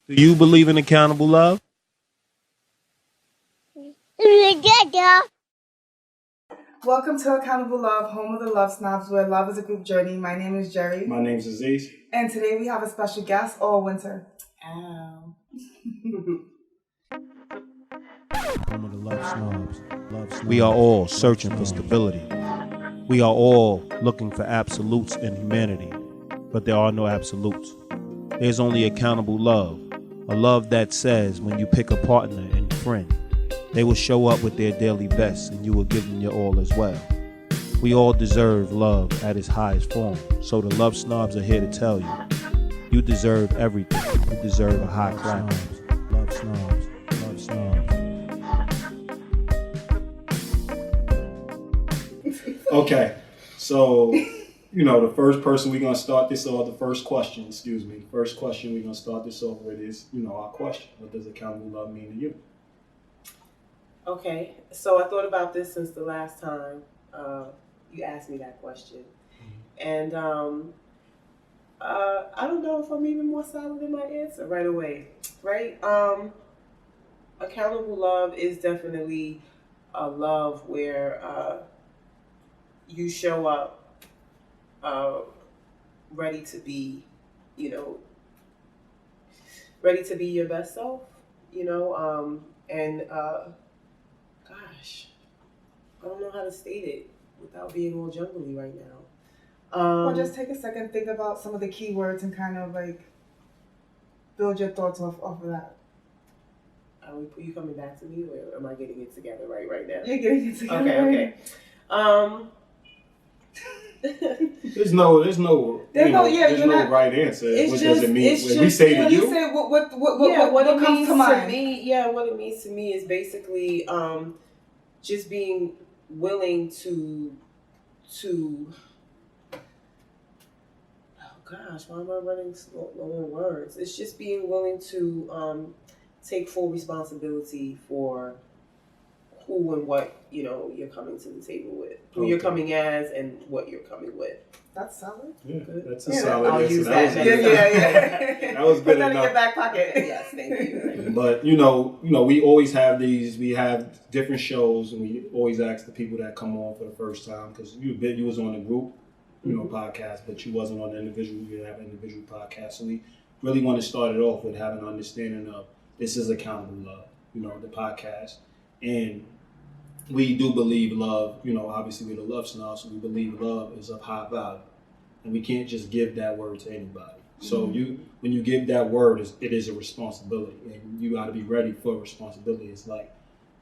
Do you believe in accountable love? Welcome to Accountable Love, home of the Love Snobs, where love is a group journey. My name is Jerry. My name's Aziz. And today we have a special guest, Allwynter. Home of the LoveSnobs. We are all searching for stability. We are all looking for absolutes in humanity, but there are no absolutes. There's only accountable love, a love that says when you pick a partner and friend, they will show up with their daily best and you will give them your all as well. We all deserve love at its highest form, so the Love Snobs are here to tell you, you deserve everything. You deserve a high clap. Love Snobs, Love Snobs. Okay, so, the first person we're going to start this off, the first question we're going to start this off with is, our question. What does accountable love mean to you? Okay, so I thought about this since the last time you asked me that question. And I don't know if I'm even more solid in my answer right away, right? Accountable love is definitely a love where you show up ready to be your best self, gosh, I don't know how to state it without being all jungly right now. Well, just take a second, think about some of the key words and kind of like build your thoughts off of that. Are you coming back to me, or am I getting it together right now? You're getting it together. Okay. There's no right answer. What does it mean? When we say to you, say what it comes means to mind? Me, what it means to me is basically just being willing to oh gosh, why am I running slow on words? It's just being willing to take full responsibility for who and what you're coming to the table with, who you're coming as, and what you're coming with. That's solid. Yeah, that's a solid answer. Use that. That was good enough. Put that in your back pocket. Yes, thank you. But we always have we have different shows, and we always ask the people that come on for the first time, because you was on the group, podcast, but you wasn't on the individual. You have an individual podcast, so we really want to start it off with having an understanding of this is accountable love, the podcast, and we do believe love, obviously we're the Love Snobs, so we believe love is of high value. And we can't just give that word to anybody. So when you give that word, it is a responsibility. And you got to be ready for responsibility. It's like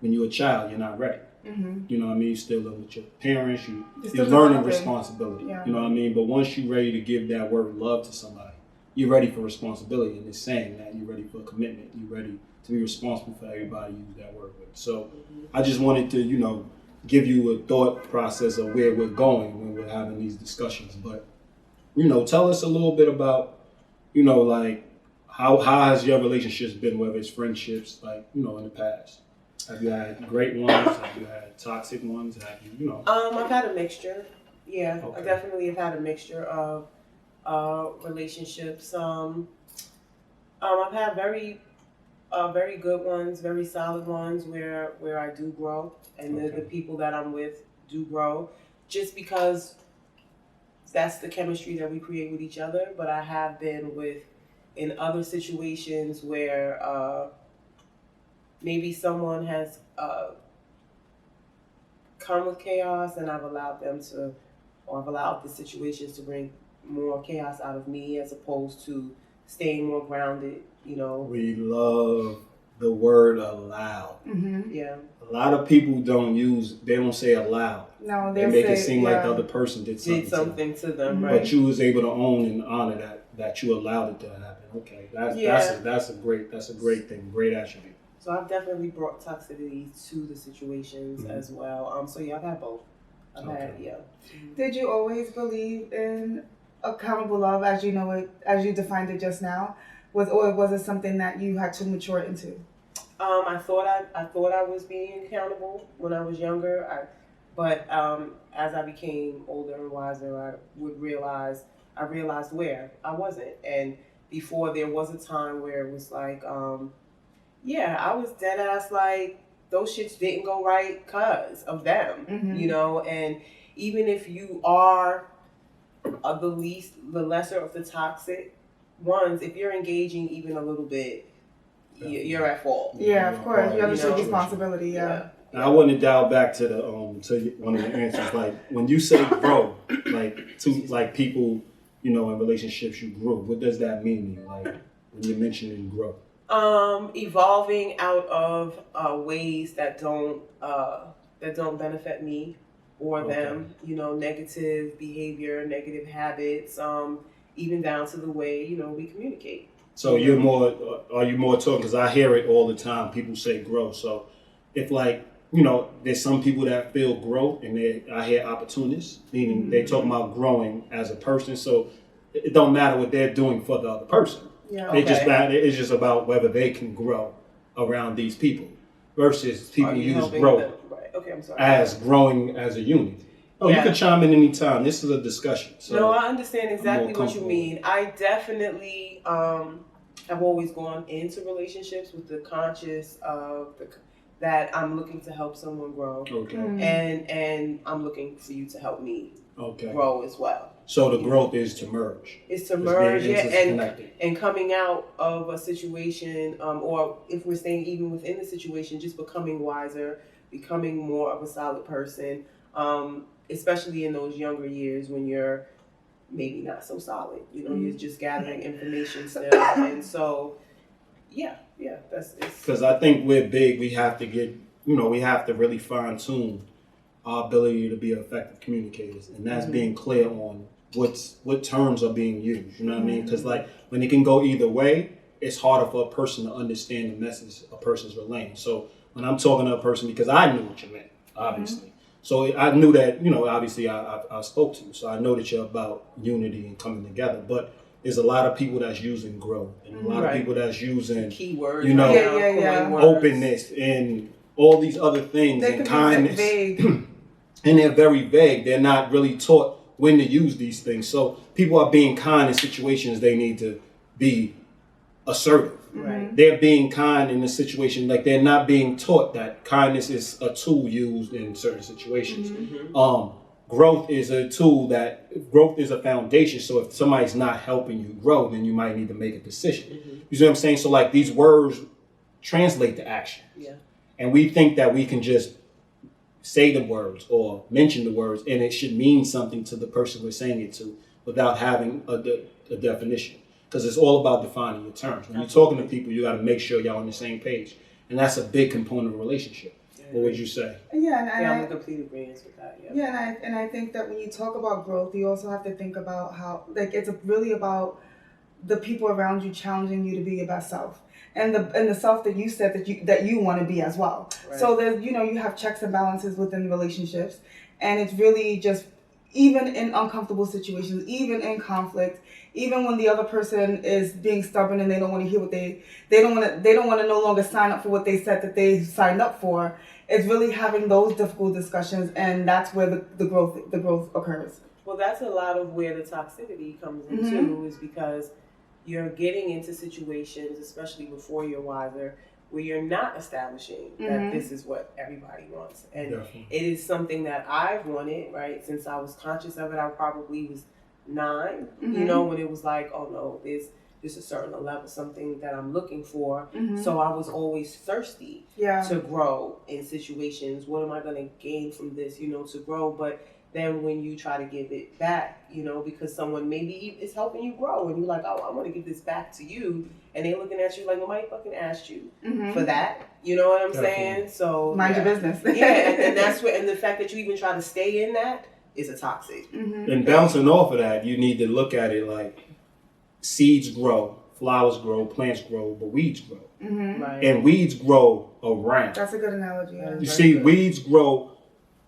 when you're a child, you're not ready. Mm-hmm. You know what I mean? You're still living with your parents. You're learning responsibility. Yeah. You know what I mean? But once you're ready to give that word love to somebody, you're ready for responsibility. And it's saying that you're ready for commitment. You're ready to be responsible for everybody you use that word with. So I just wanted to, give you a thought process of where we're going when we're having these discussions. But, tell us a little bit about, like how has your relationships been, whether it's friendships, like, in the past? Have you had great ones? Have you had toxic ones? Have you, I've had a mixture. Yeah, Okay. I definitely have had a mixture of relationships. I've had very good ones, very solid ones where I do grow, and the people that I'm with do grow, just because that's the chemistry that we create with each other. But I have been in other situations where maybe someone has come with chaos, and I've allowed the situations to bring more chaos out of me, as opposed to staying more grounded, We love the word allow. Mm-hmm. Yeah. A lot of people don't say allow. No, they make it seem like the other person did something to them, Mm-hmm. right? But you was able to own and honor that you allowed it to happen. Okay, that's a great thing, great attribute. So I've definitely brought toxicity to the situations as well. So yeah, I've had both. Did you always believe in accountable love as you know it, as you defined it just now? Or was it something that you had to mature into? I thought I was being accountable when I was younger. But as I became older and wiser, I realized where I wasn't, and before there was a time where it was like, yeah, I was dead ass like those shits didn't go right because of them, you know. And even if you are the lesser of the toxic ones, if you're engaging even a little bit, you're at fault. Yeah, of course. You have to You know? take responsibility. Yeah. Now, I want to dial back to the to one of your answers. Like when you say grow, like to like people, you know, in relationships you grew. What does that mean to you? Like when you're mentioning grow? Evolving out of ways that don't benefit me or them. You know, negative behavior, negative habits, even down to the way, you know, we communicate. So are you more talking? Because I hear it all the time. People say grow. So if like, you know, there's some people that feel growth and I hear opportunists, meaning they talking about growing as a person. So it don't matter what they're doing for the other person. Yeah. It's just about whether they can grow around these people versus people use growth as growing as a unit. Oh, you can chime in anytime. This is a discussion. So no, I understand exactly what you mean. I definitely have always gone into relationships with the conscious of that I'm looking to help someone grow. Okay. And I'm looking for you to help me grow as well. So the growth is to merge. It's to merge, and coming out of a situation, or if we're staying even within the situation, just becoming wiser, becoming more of a solid person, especially in those younger years when you're maybe not so solid. You know, you're just gathering information still, and so that's it. Because I think we're big. We have to get, you know, we have to really fine tune our ability to be effective communicators, and that's being clear on what terms are being used. You know what I mean? Because like when it can go either way, it's harder for a person to understand the message a person's relaying. So when I'm talking to a person, because I knew what you meant, obviously. So I knew that, you know, obviously I spoke to you. So I know that you're about unity and coming together. But there's a lot of people that's using growth and a lot of people that's using keywords, you know, openness and all these other things and kindness. And they're very vague. They're not really taught when to use these things. So people are being kind in situations they need to be assertive. Right. They're being kind in a situation, like they're not being taught that kindness is a tool used in certain situations. Growth is a tool growth is a foundation. So if somebody's not helping you grow, then you might need to make a decision. You see what I'm saying? So like these words translate to action. Yeah. And we think that we can just say the words or mention the words and it should mean something to the person we're saying it to without having a definition. Because it's all about defining your terms. When you're talking to people, you got to make sure y'all on the same page. And that's a big component of a relationship. What would you say? I'm in complete agreement with that. And I think that when you talk about growth, you also have to think about how, like, it's really about the people around you challenging you to be your best self. And the self that you said that you want to be as well. Right. So there's, you know, you have checks and balances within relationships, and it's really just, even in uncomfortable situations, even in conflict, even when the other person is being stubborn and they don't want to hear what they don't want to no longer sign up for what they said that they signed up for. It's really having those difficult discussions, and that's where the growth occurs. Well, that's a lot of where the toxicity comes into, is because you're getting into situations, especially before you're wiser, where you're not establishing that this is what everybody wants. And it is something that I've wanted, right? Since I was conscious of it, I probably was 9, you know, when it was like, oh no, there's a certain level, something that I'm looking for. So I was always thirsty to grow in situations. What am I going to gain from this, you know, to grow? But then when you try to give it back, you know, because someone maybe is helping you grow and you're like, oh, I want to give this back to you. And they're looking at you like, nobody fucking asked you for that. You know what I'm saying? So mind your business. and that's where, and the fact that you even try to stay in that is a toxic. And bouncing off of that, you need to look at it like seeds grow, flowers grow, plants grow, but weeds grow. Right. And weeds grow around. That's a good analogy. You see, weeds grow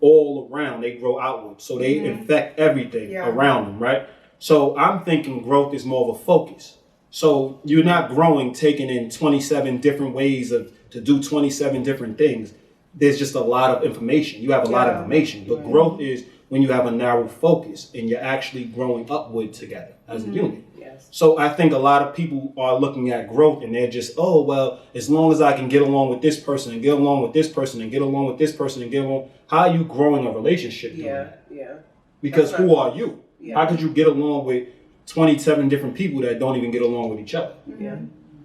all around. They grow outward. So they infect everything around them, right? So I'm thinking growth is more of a focus. So you're not growing, taking in 27 different ways to do 27 different things. There's just a lot of information. You have a lot of information. But growth is when you have a narrow focus and you're actually growing upward together as a unit. Yes. So I think a lot of people are looking at growth and they're just, oh, well, as long as I can get along with this person and get along with this person and get along with this person and get along, how are you growing a relationship doing that? Yeah. Because who are you? Yeah. How could you get along with 27 different people that don't even get along with each other? Yeah.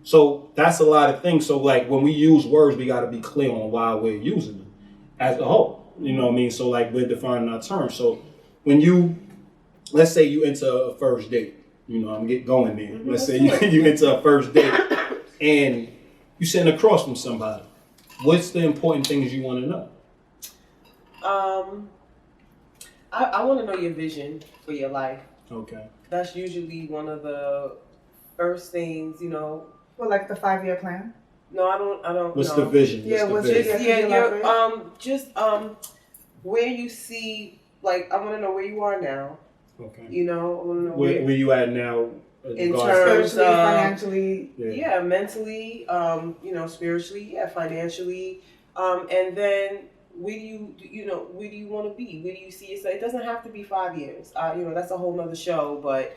So that's a lot of things. So like when we use words, we got to be clear on why we're using them as a whole. You know what I mean? So like we're defining our terms. So when you, let's say you enter a first date, you know, I'm getting going there. Let's say you enter a first date and you're sitting across from somebody. What's the important things you want to know? I want to know your vision for your life. Okay. That's usually one of the first things, you know. Well, like the 5-year plan. No, I don't. What's know. the vision? Yeah, what's the vision? Just where you see, like, I want to know where you are now. Okay. You know, I want to know where you at now? In Spiritually, terms of financially. yeah, mentally, you know, spiritually, yeah, financially, and then where do you want to be? Where do you see yourself? It doesn't have to be 5 years. You know, that's a whole nother show. But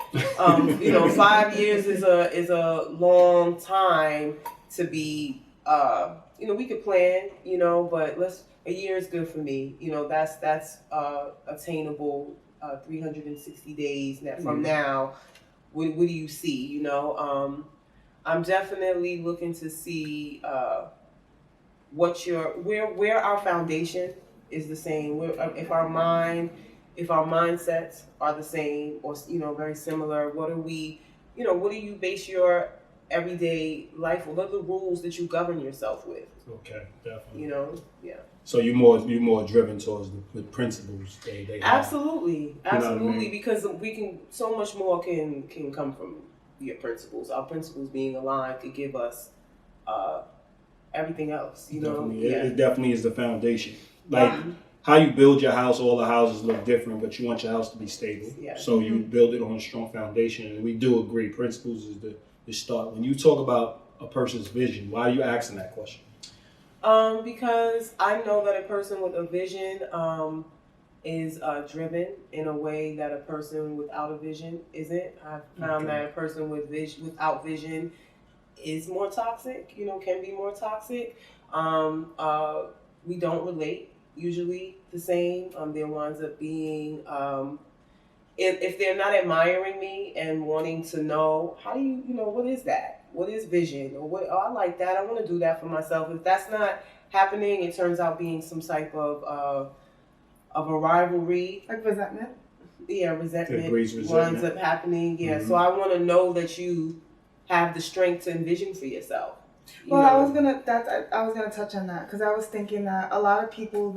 you know, 5 years is a long time to be. You know, we could plan. You know, but a year is good for me. You know, that's attainable. 360 days from now. What do you see? You know, I'm definitely looking to see where our foundation is the same. If our mindsets are the same or, you know, very similar. What do you base your everyday life on? What are the rules that you govern yourself with? Okay, definitely. You know, yeah. So you're more driven towards the principles they have. Absolutely, You know what I mean? because so much more can come from your principles. Our principles being aligned could give us everything else. You know, definitely. It definitely is the foundation. Like how you build your house, all the houses look different, but you want your house to be stable. Yeah. So you build it on a strong foundation, and we do agree. Principles is the start. When you talk about a person's vision, why are you asking that question? Because I know that a person with a vision is driven in a way that a person without a vision isn't. I've found that a person without vision is more toxic, you know, can be more toxic. We don't relate usually the same. There winds up being, if they're not admiring me and wanting to know, how do you know, what is that? What is vision? Or what? Oh, I like that. I want to do that for myself. If that's not happening, it turns out being some type of a rivalry. Like resentment? Yeah, resentment resentment. winds up happening. Yeah, so I want to know that you have the strength to envision for yourself. Well, I was gonna touch on that because I was thinking that a lot of people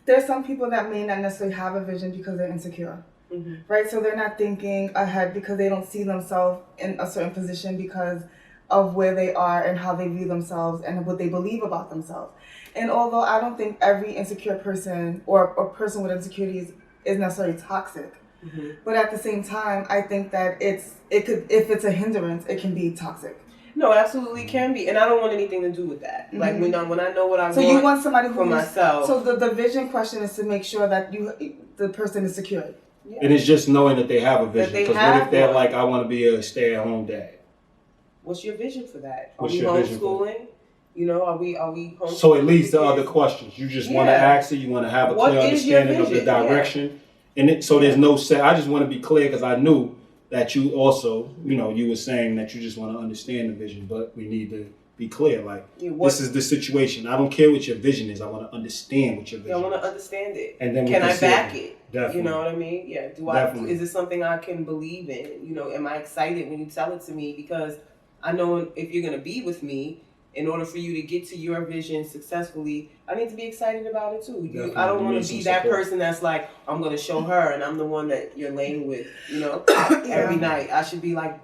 there's some people that may not necessarily have a vision because they're insecure. Mm-hmm. Right, so they're not thinking ahead because they don't see themselves in a certain position because of where they are and how they view themselves and what they believe about themselves. And although I don't think every insecure person or a person with insecurities is necessarily toxic, but at the same time, I think that if it's a hindrance, it can be toxic. No, absolutely can be, and I don't want anything to do with that. Like when I know what I want. So you want somebody for myself. So the vision question is to make sure that the person is secure. Yeah. And it's just knowing that they have a vision. Because what if they're like, I want to be a stay-at-home dad? What's your vision for that? What's are we your vision for homeschooling? You know, are we homeschooling? So it leads to other questions. You just want to ask it. You want to have a clear understanding of the direction. Yeah. And there's no set. I just want to be clear because I knew that you also, you know, you were saying that you just want to understand the vision, but we need to be clear. Like, this is the situation. I don't care what your vision is. I want to understand what your vision is. I want to understand it. And then can I back it? Definitely. You know what I mean? Yeah. Is it something I can believe in? You know, am I excited when you tell it to me? Because I know if you're going to be with me, in order for you to get to your vision successfully, I need to be excited about it too. I don't want to be that person that's like, I'm going to show her and I'm the one that you're laying with, you know, every night. I should be like,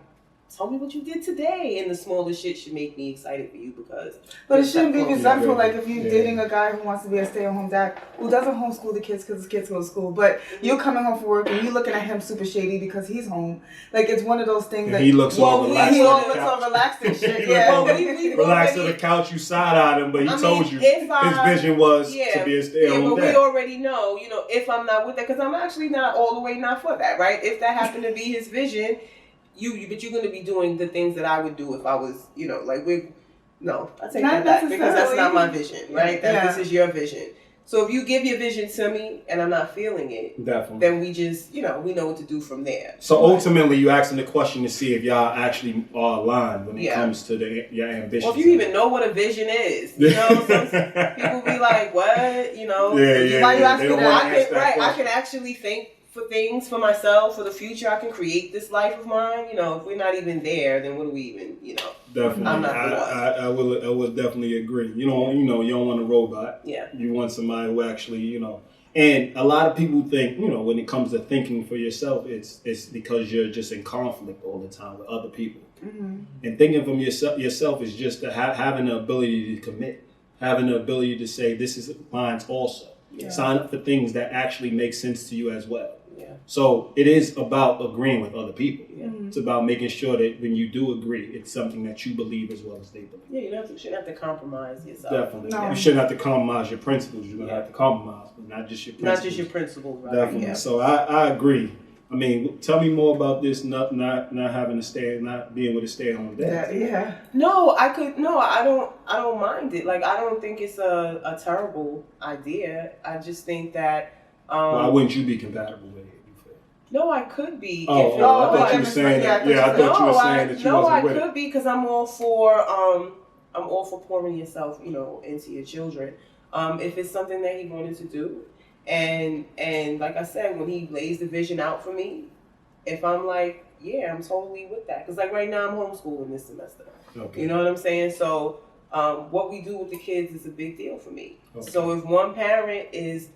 tell me what you did today. And the smallest shit should make me excited for you because. But it shouldn't be resentful. Yeah. Like if you're dating a guy who wants to be a stay-at-home dad who doesn't homeschool the kids because his kids go to school, but you're coming home from work and you're looking at him super shady because he's home. Like it's one of those things that he looks all relaxed. He all looks all relaxed and shit. Yeah. Relaxed on the couch, you side-eyed him, but he told you his vision was to be a stay-at-home dad. But we already know, if I'm not with that, because I'm actually not all the way not for that, right? If that happened to be his vision, but you're going to be doing the things that I would do if I was, no, I take that back because that's not my vision, right? This is your vision. So if you give your vision to me and I'm not feeling it, definitely, then we just, we know what to do from there. So ultimately, you're asking the question to see if y'all actually are aligned when it comes to your ambitions. Well, if you even know what a vision is, some people be like, what, why you asking that? I can actually think for things for myself, for the future. I can create this life of mine. If we're not even there, then what do we even, Definitely. I'm not I would definitely agree. You don't want a robot. Yeah. You want somebody who actually, and a lot of people think, when it comes to thinking for yourself, it's because you're just in conflict all the time with other people. Mm-hmm. And thinking from yourself is just having the ability to commit, having the ability to say, this is mine also. Yeah. Sign up for things that actually make sense to you as well. Yeah. So it is about agreeing with other people. Yeah. Mm-hmm. It's about making sure that when you do agree, it's something that you believe as well as they believe. Yeah, you shouldn't have to compromise yourself. Definitely. No. You shouldn't have to compromise your principles. You're going to have to compromise, but not just your principles. Not just your principles, right? Definitely. Yeah. So I agree. I mean, tell me more about this not having to not being with a stay-at-home dad. Yeah. No, I don't mind it. Like, I don't think it's a terrible idea. I just think that why wouldn't you be compatible with it? No, I could be. I thought you were saying that. Yeah, I thought you were saying that you wasn't with it. No, I could be because I'm all for pouring yourself, into your children. If it's something that he wanted to do, and like I said, when he lays the vision out for me, if I'm like, yeah, I'm totally with that. Because like right now I'm homeschooling this semester. Okay. You know what I'm saying? So what we do with the kids is a big deal for me. Okay. So if one parent is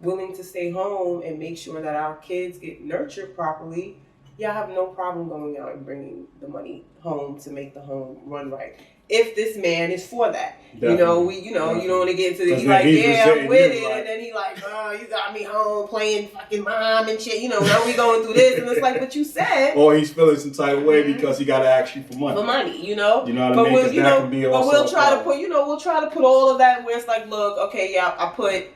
willing to stay home and make sure that our kids get nurtured properly, I have no problem going out and bringing the money home to make the home run right. If this man is for that, Definitely. you don't want to get into the, he's like, I'm with it, and then he like, you got me home playing fucking mom and shit, now we going through this, and it's like, but you said, or he's feeling some type of way because he got to ask you for money. You know what I mean? But we'll try to put all of that where it's like, look, okay, I put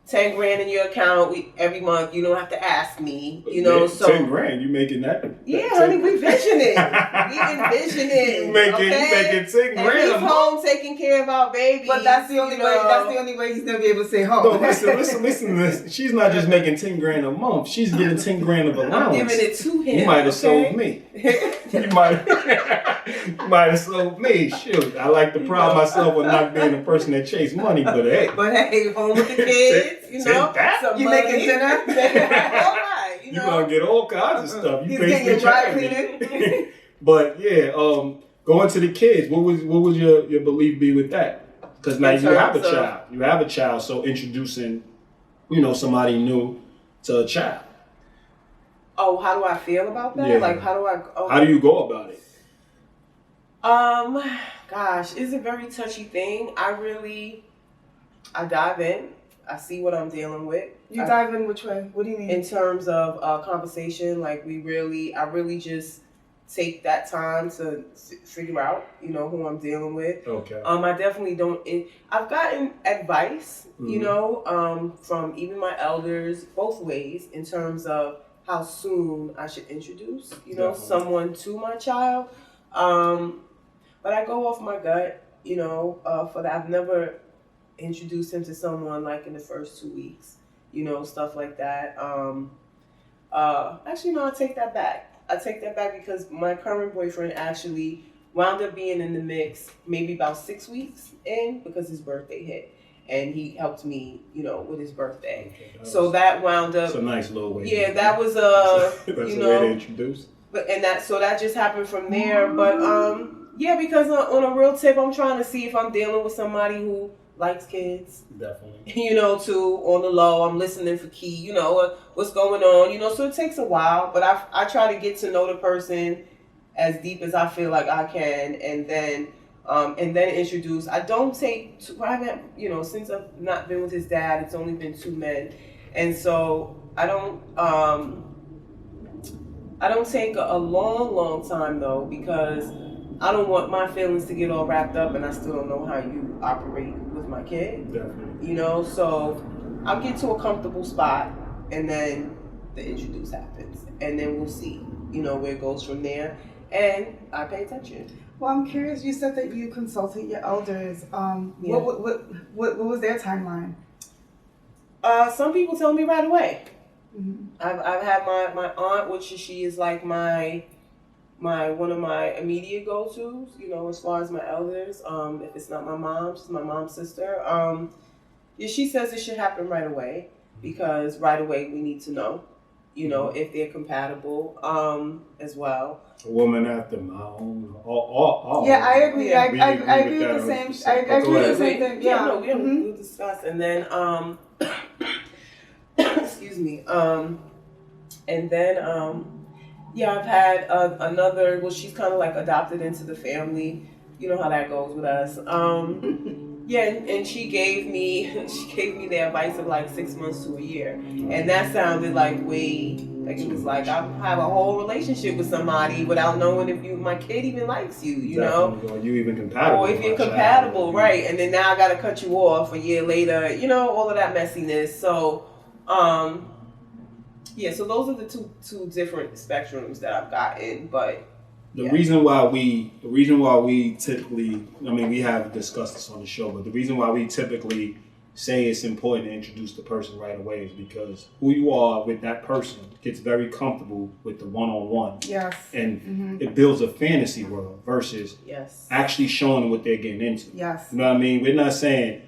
$10,000 in your account every month. You don't have to ask me. So $10,000. You making that? Yeah, honey, we vision it. We envision it. You making $10,000 and he's home taking care of our baby. But that's the only way. That's the only way he's gonna be able to stay home. No, listen. She's not just making $10,000 a month. She's getting $10,000 of allowance. I'm giving it to him. You might have sold me. You might have sold me. Shoot, I like to pride myself on not being a person that chase money, but hey. Home with the kids. You making dinner? All right, You're gonna get all kinds of stuff. He's getting your dry cleaning. But yeah, going to the kids. What would your belief be with that? Because now you have a child. You have a child, so introducing, somebody new to a child. Oh, how do I feel about that? Yeah. Like, how do I? Oh. How do you go about it? Gosh, it's a very touchy thing. I dive in. I see what I'm dealing with. You dive in which way? What do you mean? In terms of conversation, like I really just take that time to figure out, who I'm dealing with. Okay. I definitely don't. I've gotten advice, from even my elders, both ways, in terms of how soon I should introduce, someone to my child. But I go off my gut, for that. I've never introduced him to someone like in the first 2 weeks, stuff like that. Actually, no, I take that back. Because my current boyfriend actually wound up being in the mix maybe about 6 weeks in because his birthday hit. And he helped me, with his birthday. Okay, that wound up. It's a nice little way. Yeah, that was that's a way to introduce. But so that just happened from there. But because on a real tip, I'm trying to see if I'm dealing with somebody who likes kids. Definitely. Too, on the low. I'm listening for key, what's going on, so it takes a while, but I try to get to know the person as deep as I feel like I can, and then introduce. I don't take. I haven't, since I've not been with his dad, it's only been 2 men, and so I don't. I don't take a long, long time though, because I don't want my feelings to get all wrapped up, and I still don't know how you operate with my kid. Definitely. So I'll get to a comfortable spot, and then the introduce happens, and then we'll see, where it goes from there, and I pay attention. Well, I'm curious. You said that you consulted your elders. Yeah. What was their timeline? Some people tell me right away. Mm-hmm. I've had my aunt, which she is like my one of my immediate go-tos, as far as my elders. If it's not my mom, she's my mom's sister. Yeah, she says it should happen right away, because right away we need to know, if they're compatible, as well. A woman after my own. Yeah, I agree. Yeah. I agree with the same. I agree with the same thing. Yeah. No, we'll discuss, and then excuse me, and then I've had another. Well, she's kind of like adopted into the family. You know how that goes with us. Yeah, and she gave me the advice of like 6 months to a year, and that sounded like it was like I have a whole relationship with somebody without knowing if my kid even likes you, you know, or you even compatible, or if you're compatible, right? And then now I got to cut you off a year later, all of that messiness. So, so those are the two different spectrums that I've gotten, but. The reason why we typically, we have discussed this on the show, but the reason why we typically say it's important to introduce the person right away is because who you are with that person gets very comfortable with the one-on-one. Yes. And it builds a fantasy world versus actually showing them what they're getting into. Yes. You know what I mean? We're not saying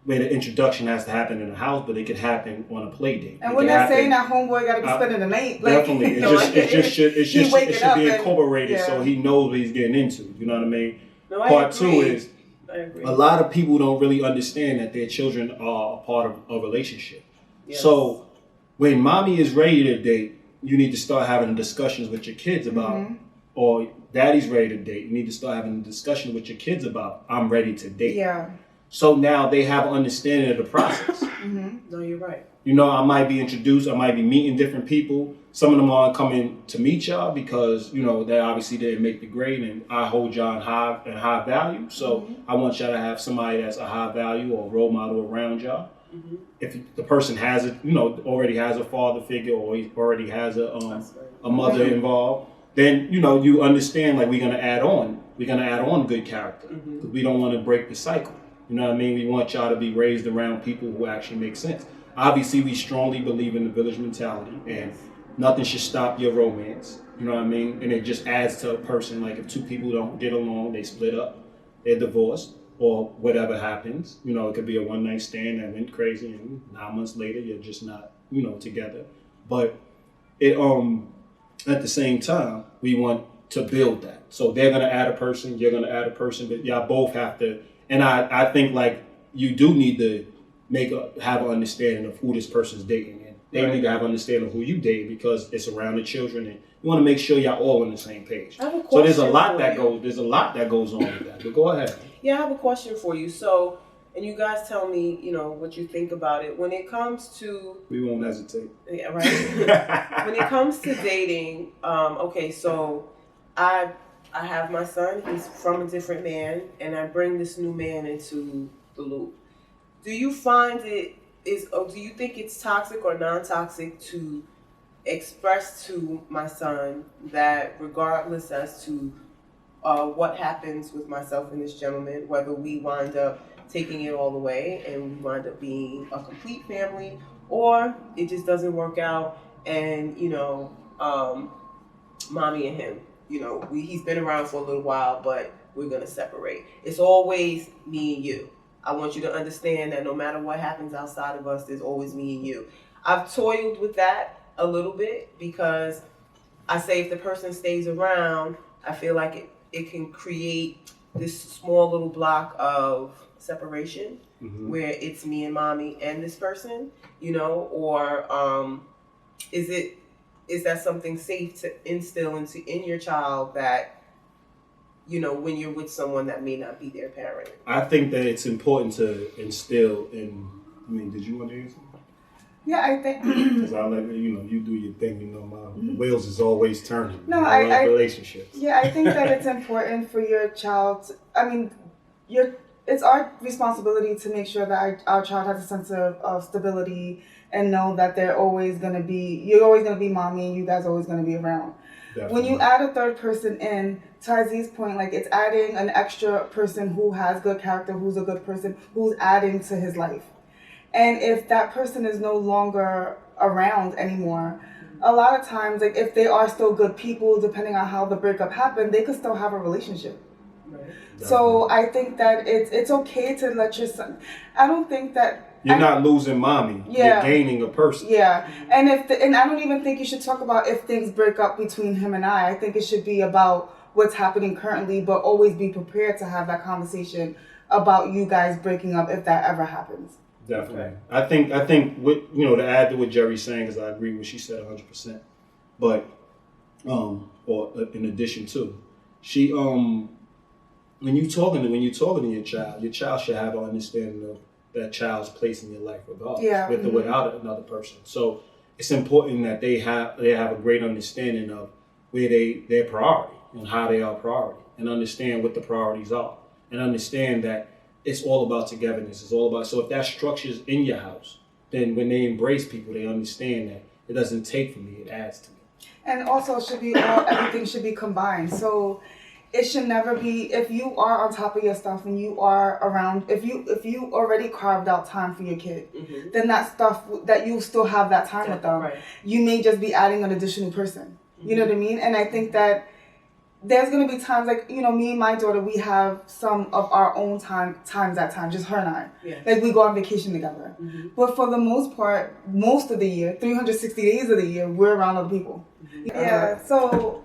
where the introduction has to happen in the house, but it could happen on a play date. And we're not saying that homeboy got to be spending the night. Definitely, it should be incorporated so he knows what he's getting into. You know what I mean? No, Part 2 is I agree. A lot of people don't really understand that their children are a part of a relationship. Yes. So when mommy is ready to date, you need to start having discussions with your kids about, or daddy's ready to date. You need to start having a discussion with your kids about, I'm ready to date. Yeah. So now they have an understanding of the process. No, you're right. I might be introduced. I might be meeting different people. Some of them aren't coming to meet y'all because, they obviously didn't make the grade, and I hold y'all in high value. So I want y'all to have somebody that's a high value or a role model around y'all. If the person has it, already has a father figure, or he already has a mother involved, then, you understand, like, we're going to add on good character, because we don't want to break the cycle. You know what I mean? We want y'all to be raised around people who actually make sense. Obviously, we strongly believe in the village mentality, and nothing should stop your romance. You know what I mean? And it just adds to a person. Like, if 2 people don't get along, they split up, they're divorced, or whatever happens. It could be a one-night stand that went crazy, and 9 months later, you're just not, together. But it at the same time, we want to build that. So they're gonna add a person, you're gonna add a person, but y'all both have to. And I think, like, you do need to have an understanding of who this person's dating, and they need to have an understanding of who you date, because it's around the children, and you want to make sure y'all all on the same page. So there's a lot that goes on with that. But go ahead. Yeah, I have a question for you. So, and you guys tell me, what you think about it when it comes to. We won't hesitate. Yeah, right. When it comes to dating, okay, so I have my son, he's from a different man, and I bring this new man into the loop. Do you find do you think it's toxic or non-toxic to express to my son that regardless as to what happens with myself and this gentleman, whether we wind up taking it all the way and we wind up being a complete family, or it just doesn't work out and, mommy and him, he's been around for a little while, but we're going to separate. It's always me and you. I want you to understand that no matter what happens outside of us, there's always me and you. I've toiled with that a little bit, because I say if the person stays around, I feel like it can create this small little block of separation where it's me and mommy and this person, or is it is that something safe to instill in your child that, when you're with someone that may not be their parent? I think that it's important to instill in. I mean, did you want to answer? Yeah, I think Because I let you do your thing. The wheels is always turning. No, I love I relationships. Yeah, I think that it's important for your child. It's our responsibility to make sure that our child has a sense of stability and know that you're always going to be mommy, and you guys are always going to be around. Definitely. When you add a third person in, to Aziz's point, like, it's adding an extra person who has good character, who's a good person, who's adding to his life. And if that person is no longer around anymore, a lot of times, like, if they are still good people, depending on how the breakup happened, they could still have a relationship. Right. So I think that it's okay to let your son. I don't think that you're not losing mommy. Yeah. You're gaining a person. Yeah, and and I don't even think you should talk about if things break up between him and I. I think it should be about what's happening currently, but always be prepared to have that conversation about you guys breaking up if that ever happens. Definitely. Okay. I think what to add to what Jerry's saying, because I agree with what she said 100%. But or in addition to, she when you talking to your child should have an understanding of that child's place in your life, regardless, with or without another person. So it's important that they have a great understanding of where their priority and how they are priority, and understand what the priorities are, and understand that it's all about togetherness. It's all about, so if that structure's in your house, then when they embrace people, they understand that it doesn't take from me, it adds to me. And also, everything should be combined. So it should never be, if you are on top of your stuff and you are around, if you already carved out time for your kid, then that stuff, that you still have that time with them. Right. You may just be adding an additional person. You know what I mean? And I think that there's going to be times, like, me and my daughter, we have some of our own times at times, just her and I. Yeah. Like, we go on vacation together. But for the most part, most of the year, 360 days of the year, we're around other people. Yeah, so,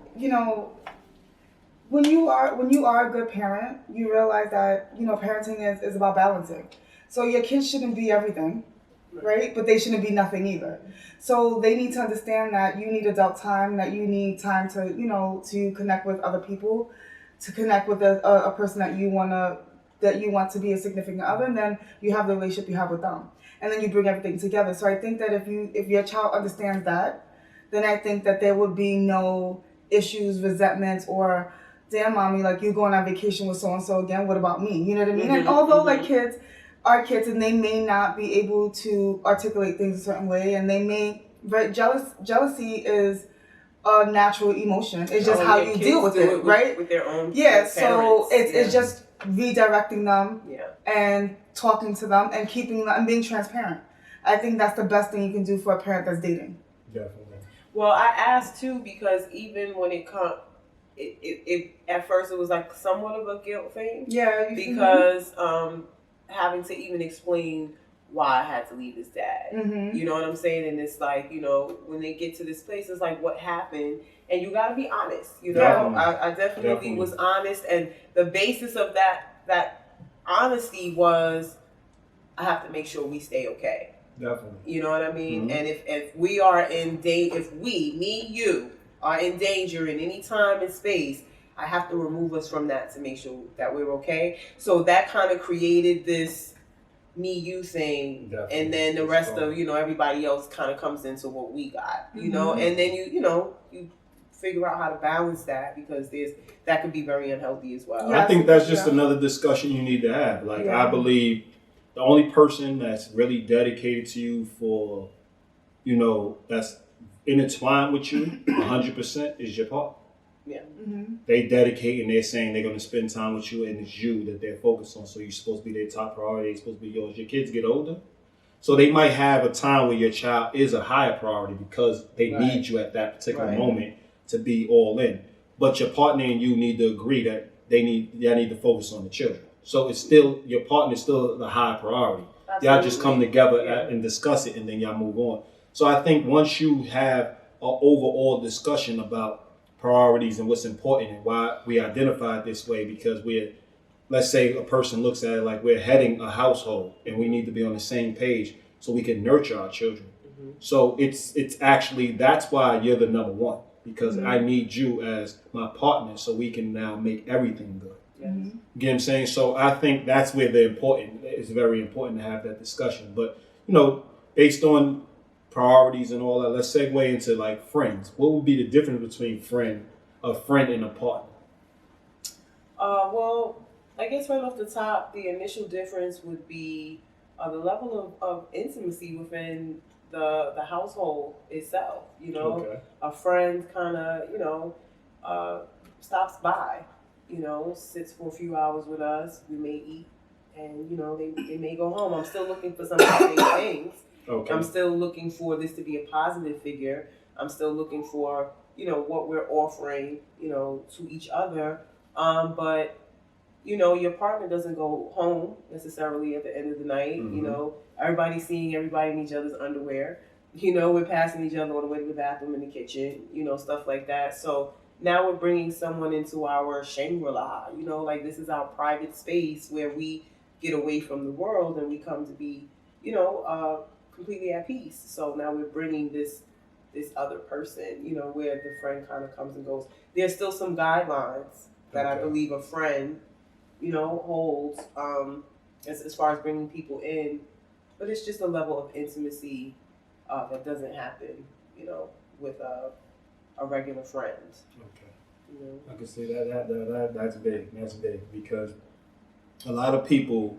when you are a good parent, you realize that, parenting is about balancing. So your kids shouldn't be everything, right? But they shouldn't be nothing either. So they need to understand that you need adult time, that you need time to, to connect with other people, to connect with a person that you want to be a significant other, and then you have the relationship you have with them. And then you bring everything together. So I think that if your child understands that, then I think that there would be no issues, resentments, or, damn, mommy, like, you going on vacation with so-and-so again, what about me? You know what I mean? And although, like, kids are kids, and they may not be able to articulate things a certain way, and they may, jealousy is a natural emotion. It's just how you deal with it, right? With their own parents. So it's just redirecting them and talking to them and keeping them and being transparent. I think that's the best thing you can do for a parent that's dating. Definitely. Well, I asked too, because even when it comes, it at first it was like somewhat of a guilt thing. Yeah. Because having to even explain why I had to leave his dad. You know what I'm saying? And it's like, when they get to this place, it's like, what happened? And you got to be honest. I definitely was honest, and the basis of that honesty was, I have to make sure we stay okay. Definitely. You know what I mean? And if we are you are in danger in any time and space, I have to remove us from that to make sure that we're okay. So that kind of created this me-you thing. Definitely. And then the rest of, everybody else kind of comes into what we got, and then you figure out how to balance that, because that could be very unhealthy as well. I think that's just another discussion you need to have. Like, I believe the only person that's really dedicated to you for, that's intertwined with you 100% is your partner. Yeah. They dedicate, and they're saying they're going to spend time with you, and it's you that they're focused on. So you're supposed to be their top priority. It's supposed to be yours. Your kids get older, so they might have a time where your child is a higher priority because they need you at that particular moment to be all in. But your partner and you need to agree that y'all need to focus on the children. So it's still, your partner is still the high priority. Absolutely. Y'all just come together and discuss it, and then y'all move on. So I think once you have an overall discussion about priorities and what's important and why we identify it this way, because let's say a person looks at it like we're heading a household and we need to be on the same page so we can nurture our children. So it's actually, that's why you're the number one, because I need you as my partner so we can now make everything good. Yes. You get what I'm saying? So I think that's where it's very important to have that discussion. But, based on priorities and all that, let's segue into like friends. What would be the difference between a friend and a partner? Well, I guess right off the top, the initial difference would be the level of intimacy within the household itself. Okay. A friend kind of, stops by, sits for a few hours with us. We may eat, and they may go home. I'm still looking for some of the same things. Okay. I'm still looking for this to be a positive figure. I'm still looking for what we're offering to each other. But your partner doesn't go home necessarily at the end of the night. Everybody's seeing everybody in each other's underwear. We're passing each other on the way to the bathroom, in the kitchen, stuff like that. So now we're bringing someone into our Shangri-La, like this is our private space where we get away from the world and we come to be, completely at peace. So now we're bringing this other person, where the friend kind of comes and goes. There's still some guidelines that I believe a friend, holds as far as bringing people in, but it's just a level of intimacy that doesn't happen, with a regular friend. Okay. I can see that's big. That's big because a lot of people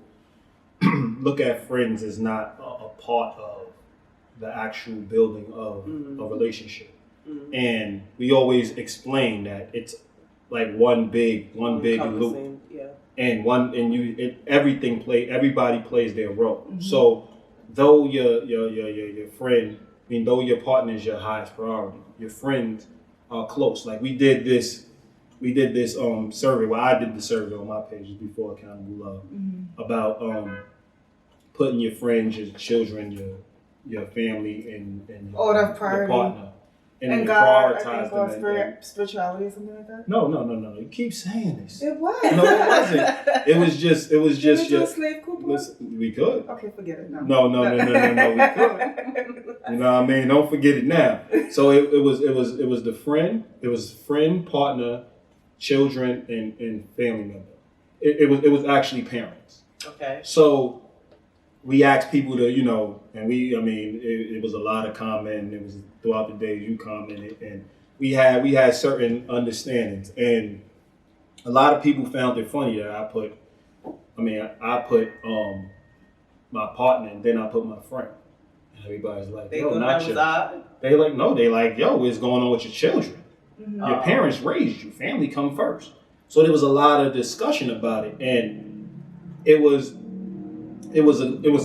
look at friends as not a part of the actual building of a relationship, and we always explain that it's like one big loop, and everybody plays their role. So though your friend, though your partner is your highest priority, your friends are close. Like we did this survey. Well, I did the survey on my pages before Accountable Love about putting your friends, your children, your family, and that's priority. your partner. And you God, prioritize I think, them. or spirituality or something like that? No. You keep saying this. It was. No, it wasn't. It was just Can we do your. a slave coupon? Listen, we could. Okay, forget it now. No, we could. You know what I mean? Don't forget it now. So it was the friend. It was friend, partner, children, and family member. It was actually parents. Okay. So we asked people to, and it was a lot of comment. It was throughout the days you commented, and we had certain understandings, and a lot of people found it funny that I put my partner and then I put my friend. And everybody's like, yo, not your. They like, no, they like, yo, what's going on with your children? Your parents raised you. Family come first. So there was a lot of discussion about it, and it was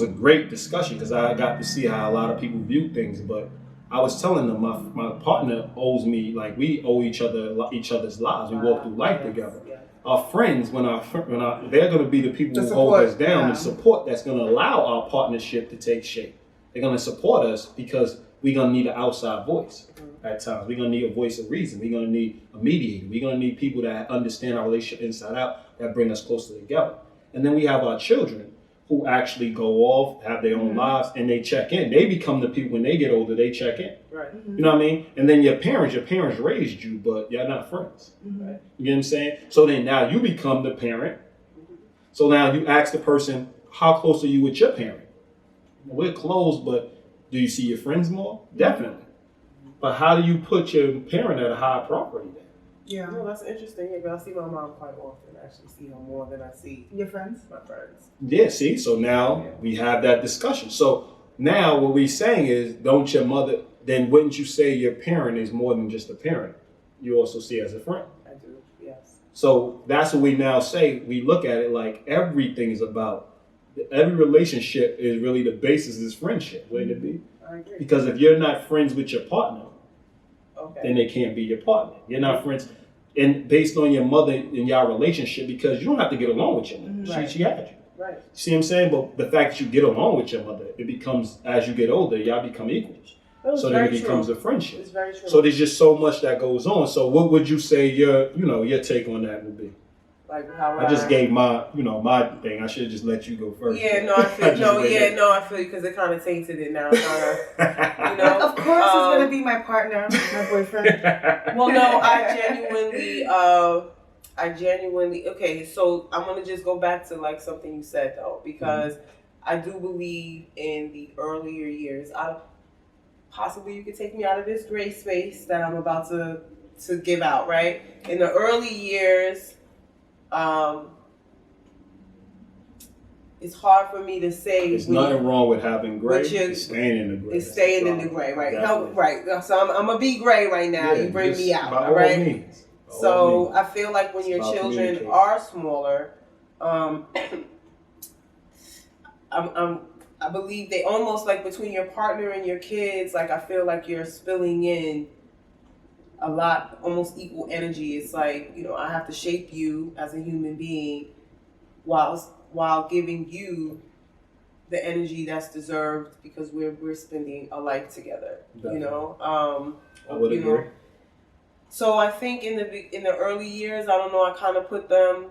a great discussion because I got to see how a lot of people view things. But I was telling them my partner owes me, like we owe each other's lives. We walk through life together. Yeah. Our friends, when they're going to be the people who hold us down, the support that's going to allow our partnership to take shape. They're going to support us because we're going to need an outside voice at times. We're going to need a voice of reason. We're going to need a mediator. We're going to need people that understand our relationship inside out, that bring us closer together. And then we have our children who actually go off, have their own lives, and they check in. They become the people when they get older, they check in. Right. You know what I mean? And then your parents raised you, but you're not friends. Right. You know what I'm saying? So then now you become the parent. So now you ask the person, how close are you with your parent? We're close, but do you see your friends more? Definitely. But how do you put your parent at a high priority then? Yeah. No, that's interesting. Yeah, but I see my mom quite often. I actually see her more than I see Your friends? my friends. Yeah, see? So now we have that discussion. So now what we're saying is, don't your mother, then wouldn't you say your parent is more than just a parent? You also see as a friend. I do, yes. So that's what we now say. We look at it like everything is about, every relationship is really the basis is friendship, wouldn't it be? I agree. Because if you're not friends with your partner, Okay. then they can't be your partner. You're not friends, and based on your mother and your relationship, because you don't have to get along with your mother. Right. She had you. Right. See what I'm saying? But the fact that you get along with your mother, it becomes, as you get older, y'all become equals. So then it becomes a friendship. It's very true. So there's just so much that goes on. So what would you say your take on that would be? Like how I just gave my thing. I should have just let you go first. Yeah, no, I feel I feel you because it kind of tainted it now. Of course, he's gonna be my partner, my boyfriend. Well, no, I genuinely. Okay, so I'm gonna just go back to like something you said though, because I do believe in the earlier years. Possibly you could take me out of this gray space that I'm about to give out. Right in the early years. It's hard for me to say. There's nothing wrong with having gray. It's staying in the gray. It's staying in the gray, right? Right. So I'm gonna be gray right now. You bring me out, all right? Means. So I feel like when your children are smaller, I believe they almost like between your partner and your kids. Like I feel like you're spilling in a lot, almost equal energy. It's like I have to shape you as a human being, while giving you the energy that's deserved because we're spending a life together. Definitely. I would agree. So I think in the early years, I don't know, I kind of put them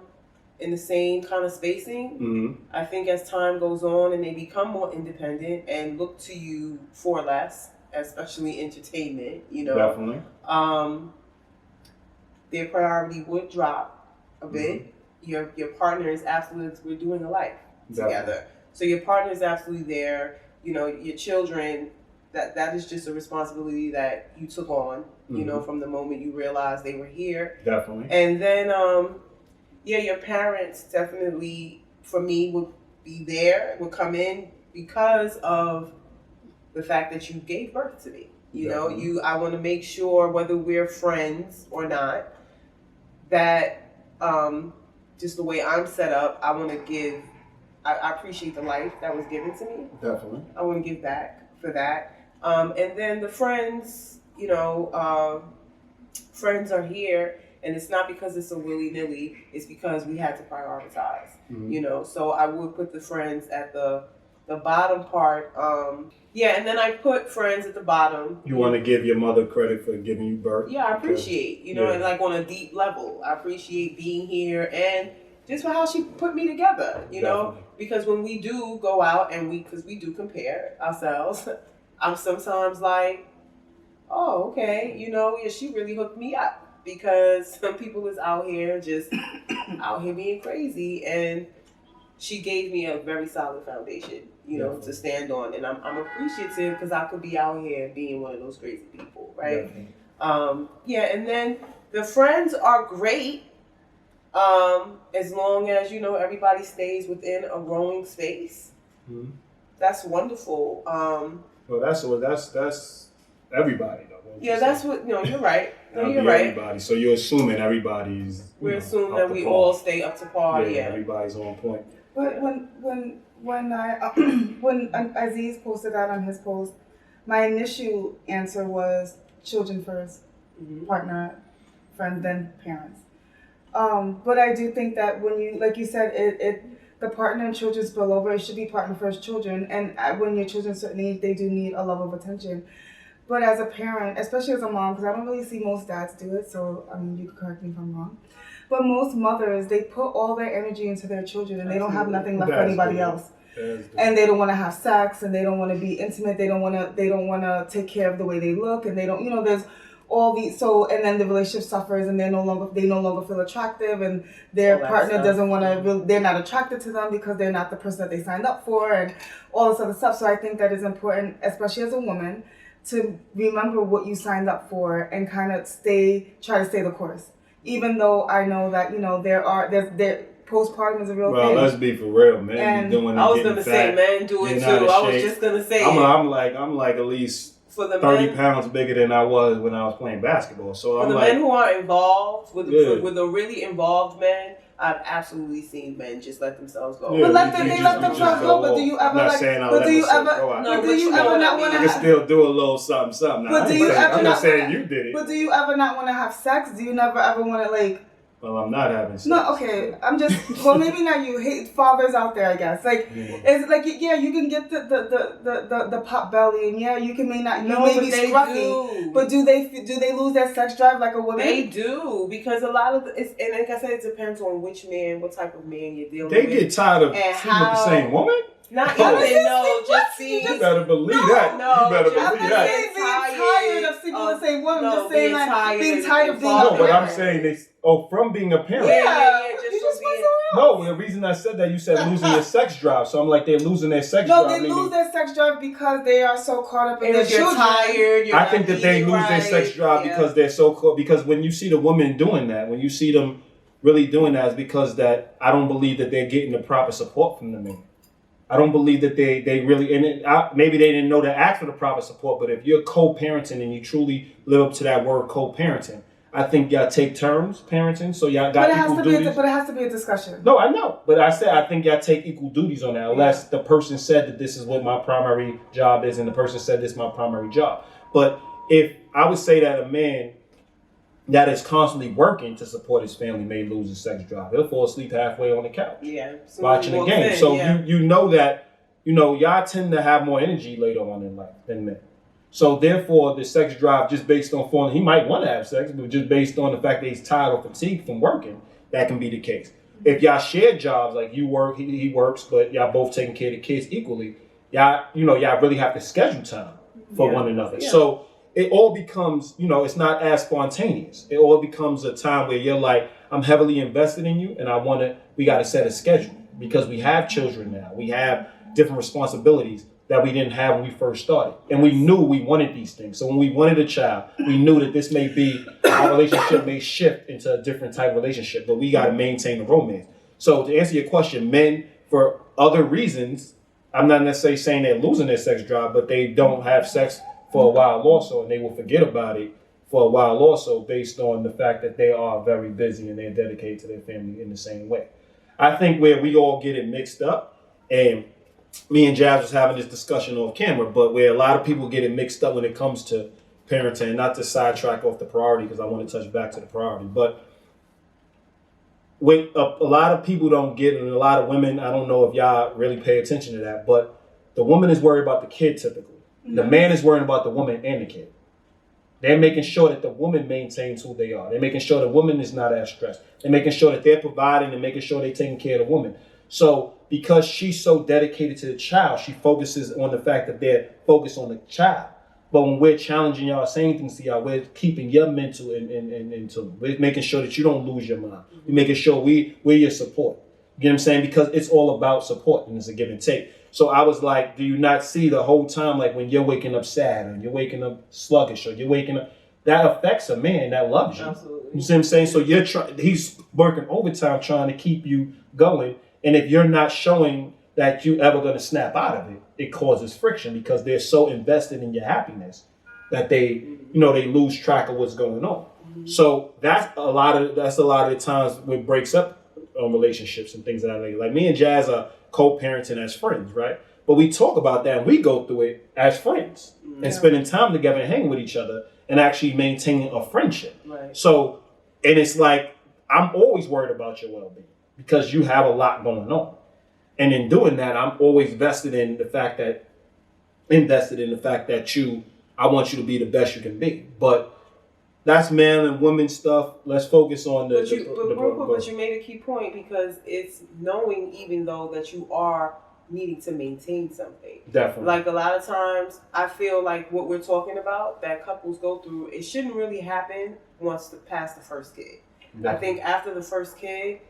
in the same kind of spacing. Mm-hmm. I think as time goes on and they become more independent and look to you for less, especially entertainment, Definitely. Their priority would drop a bit. Mm-hmm. Your partner is absolutely, we're doing a life together. So your partner is absolutely there. Your children, that is just a responsibility that you took on, from the moment you realized they were here. Definitely. And then, your parents definitely, for me, would be there, would come in because of the fact that you gave birth to me. I want to make sure whether we're friends or not, that, just the way I'm set up, I want to give, I appreciate the life that was given to me. Definitely. I want to give back for that. And then the friends, friends are here, and it's not because it's a willy-nilly, it's because we had to prioritize, so I would put the friends at the bottom part. And then I put friends at the bottom. You want to give your mother credit for giving you birth? Yeah, I appreciate, and like on a deep level, I appreciate being here and just for how she put me together, because when we do go out and because we do compare ourselves, I'm sometimes like, oh, okay, she really hooked me up because some people is out here just out here being crazy, and she gave me a very solid foundation, to stand on, and I'm appreciative because I could be out here being one of those crazy people, right? And then the friends are great, as long as everybody stays within a growing space. Mm-hmm. That's wonderful. Well, that's everybody though. Yeah, that's what you're right. No, you're right. Everybody. So you're assuming everybody's. We're assuming that we all stay up to par. Yeah, everybody's on point. But when Aziz posted that on his post, my initial answer was children first, partner, friend, then parents. But I do think that when you, like you said, the partner and children spill over. It should be partner first, children, and when your children certain age, they do need a level of attention. But as a parent, especially as a mom, because I don't really see most dads do it, so you can correct me if I'm wrong. But most mothers, they put all their energy into their children, and they don't have nothing left for anybody else. And they don't want to have sex, and they don't want to be intimate. They don't want to take care of the way they look, and they don't. There's all these. So, and then the relationship suffers, and they no longer feel attractive, and their partner doesn't want to. They're not attracted to them because they're not the person that they signed up for, and all this other stuff. So I think that is important, especially as a woman, to remember what you signed up for and kind of try to stay the course. Even though I know that, there's postpartum is a real thing. Well, let's be for real, man. And I was going to say, men do it too. I was just going to say I'm like at least for the 30 pounds bigger than I was when I was playing basketball. So for the men who are involved, with the really involved men, I've absolutely seen men just let themselves go. Yeah, but they let themselves go. But do you ever not want to? You can still do a little something. But do you ever I'm not saying you did it. But do you ever not want to have sex? Do you never ever want to Well, I'm not having sex. No, okay. I'm just well, maybe not you. Hate fathers out there, I guess. Like it's like yeah, you can get the pot belly, and yeah, you can may not. You may be scruffy, but do they lose their sex drive like a woman? They do, because a lot of it's, and like I said, it depends on which man, what type of man you're dealing with. They get tired of sleeping with the same woman. Not even just see. You better believe that. No, you better just believe that. Being tired of sleeping with the same woman. Just saying like being tired of being a No, parent. but I'm saying from being a parent. Yeah, just being. No, the reason I said that, you said losing their sex drive. So I'm like, they're losing their sex drive. No, they lose their sex drive because they are so caught up in their children. Tired. I think that they lose their sex drive because they're so caught. Because when you see the woman doing that, when you see them really doing that, is because that I don't believe that they're getting the proper support from the men. I don't believe that they really, and maybe they didn't know to ask for the proper support, but if you're co-parenting and you truly live up to that word co-parenting, I think y'all take turns parenting, so y'all got equal duties. But it has to be a discussion. No, I know, but I think y'all take equal duties on that, unless the person said that this is what my primary job is, and the person said this is my primary job. But if I would say that a man that is constantly working to support his family may lose his sex drive. He'll fall asleep halfway on the couch watching a game. So you know that, y'all tend to have more energy later on in life than men. So therefore, the sex drive, just based on falling, he might want to have sex, but just based on the fact that he's tired or fatigued from working, that can be the case. If y'all share jobs, like you work, he works, but y'all both taking care of the kids equally, y'all really have to schedule time for one another. Yeah. So it all becomes, it's not as spontaneous. It all becomes a time where you're like, I'm heavily invested in you, and we got to set a schedule because we have children now. We have different responsibilities that we didn't have when we first started. And we knew we wanted these things. So when we wanted a child, we knew that this may be, our relationship may shift into a different type of relationship, but we got to maintain the romance. So to answer your question, men, for other reasons, I'm not necessarily saying they're losing their sex drive, but they don't have sex for a while also, and they will forget about it for a while also, based on the fact that they are very busy and they're dedicated to their family in the same way. I think where we all get it mixed up, and me and Jazz was having this discussion off camera, but where a lot of people get it mixed up when it comes to parenting, not to sidetrack off the priority because I want to touch back to the priority, but what a lot of people don't get, and a lot of women, I don't know if y'all really pay attention to that, but the woman is worried about the kid typically. The man is worried about the woman and the kid. They're making sure that the woman maintains who they are. They're making sure the woman is not as stressed. They're making sure that they're providing and making sure they're taking care of the woman. So because she's so dedicated to the child, she focuses on the fact that they're focused on the child. But when we're challenging y'all, saying things to y'all, we're keeping your mental in tune. We're making sure that you don't lose your mind. We're making sure we're your support. You know what I'm saying? Because it's all about support and it's a give and take. So I was like, do you not see the whole time, like when you're waking up sad or you're waking up sluggish or you're waking up, that affects a man that loves you. Absolutely. You see what I'm saying? So he's working overtime trying to keep you going. And if you're not showing that you ever going to snap out of it, it causes friction because they're so invested in your happiness that they lose track of what's going on. Mm-hmm. So that's a lot of the times when it breaks up relationships and things of that nature. Like me and Jazz are co-parenting as friends, right? But we talk about that and we go through it as friends and spending time together and hanging with each other and actually maintaining a friendship. Right. So, and it's like, I'm always worried about your well-being because you have a lot going on. And in doing that, I'm always vested in the fact that I want you to be the best you can be. But that's man and woman stuff. Let's focus on But you made a key point because it's knowing even though that you are needing to maintain something. Definitely. Like a lot of times, I feel like what we're talking about that couples go through, it shouldn't really happen past the first kid. Definitely. I think after the first kid,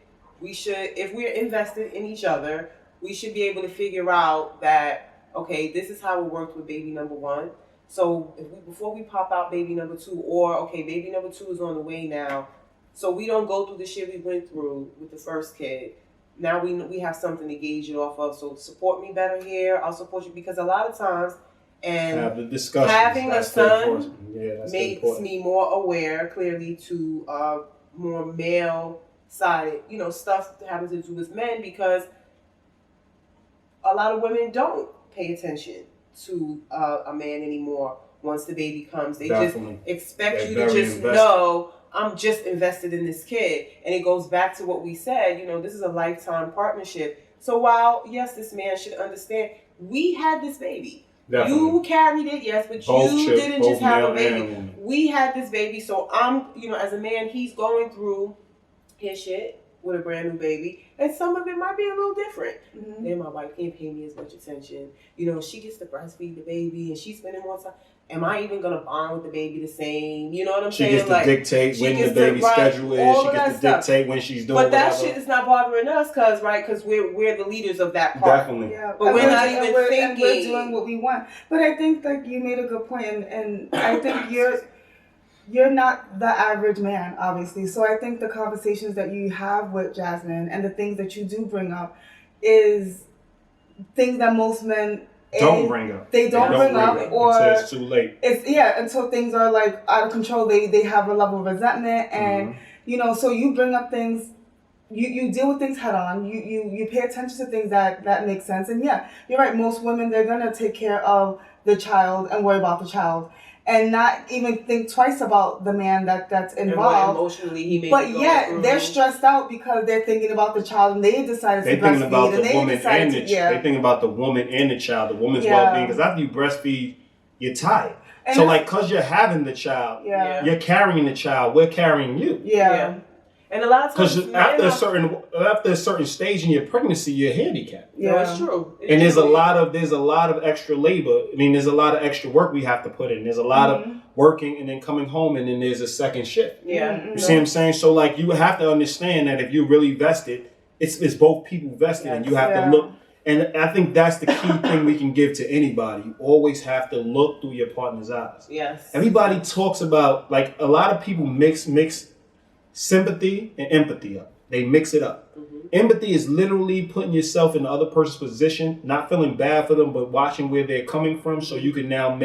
we should, if we're invested in each other, we should be able to figure out that, okay, this is how it worked with baby number one. So before we pop out baby number two, or okay, baby number two is on the way now, so we don't go through the shit we went through with the first kid. Now we have something to gauge it off of. So support me better here. I'll support you because a lot of times, and have the discussion. Having a son makes me more aware, clearly, to more male side, stuff that happens to do with men because a lot of women don't pay attention to a man anymore once the baby comes. They just expect you to just know, I'm just invested in this kid. And it goes back to what we said, you know, this is a lifetime partnership. So while, yes, this man should understand, we had this baby. Definitely. You carried it, yes, but Both you chicks, didn't both just have male a baby. and woman. We had this baby, so I'm, you know, as a man, he's going through his shit with a brand new baby, and some of it might be a little different. Mm-hmm. Then my wife can't pay me as much attention. You know, she gets to breastfeed the baby, and she's spending more time. Am I even gonna bond with the baby the same? You know what I'm She saying? gets to Like, dictate she when the gets to baby's write schedule is. all She of gets that to stuff. dictate when she's doing But that whatever. shit is not bothering us, because we're the leaders of that part. Definitely. Yeah, But and we're not even and we're thinking. doing what we want. But I think like you made a good point, and I think you're not the average man, obviously. So I think the conversations that you have with Jasmine and the things that you do bring up is things that most men Don't bring up. They don't bring up, or until it's too late. Until things are like out of control. They have a level of resentment, and you know. So you bring up things. You deal with things head on. You pay attention to things that make sense. And yeah, you're right. Most women, they're gonna take care of the child and worry about the child, and not even think twice about the man that's involved. And what emotionally he may but be going yet through. they're stressed out because they're thinking about the child, and they decided They to thinking about breastfeed, the and they woman decided and to they thinking about the woman and the child, the woman's Yeah. well-being. Because after you breastfeed, you're tired. And So like, cause you're having the child, Yeah. you're carrying the child. We're carrying you. Yeah. And a lot of times, Because after a certain stage in your pregnancy, you're handicapped. Yeah. No, it's true. And there's a lot of extra labor. I mean, there's a lot of extra work we have to put in. There's a lot of working and then coming home, and then there's a second shift. Yeah. You see what I'm saying? So like, you have to understand that if you're really vested, it's both people vested, and you have to look. And I think that's the key thing we can give to anybody. You always have to look through your partner's eyes. Yes. Everybody talks about, like, a lot of people mix sympathy and empathy up. They mix it up. Empathy is literally putting yourself in the other person's position, not feeling bad for them, but watching where they're coming from, so you can now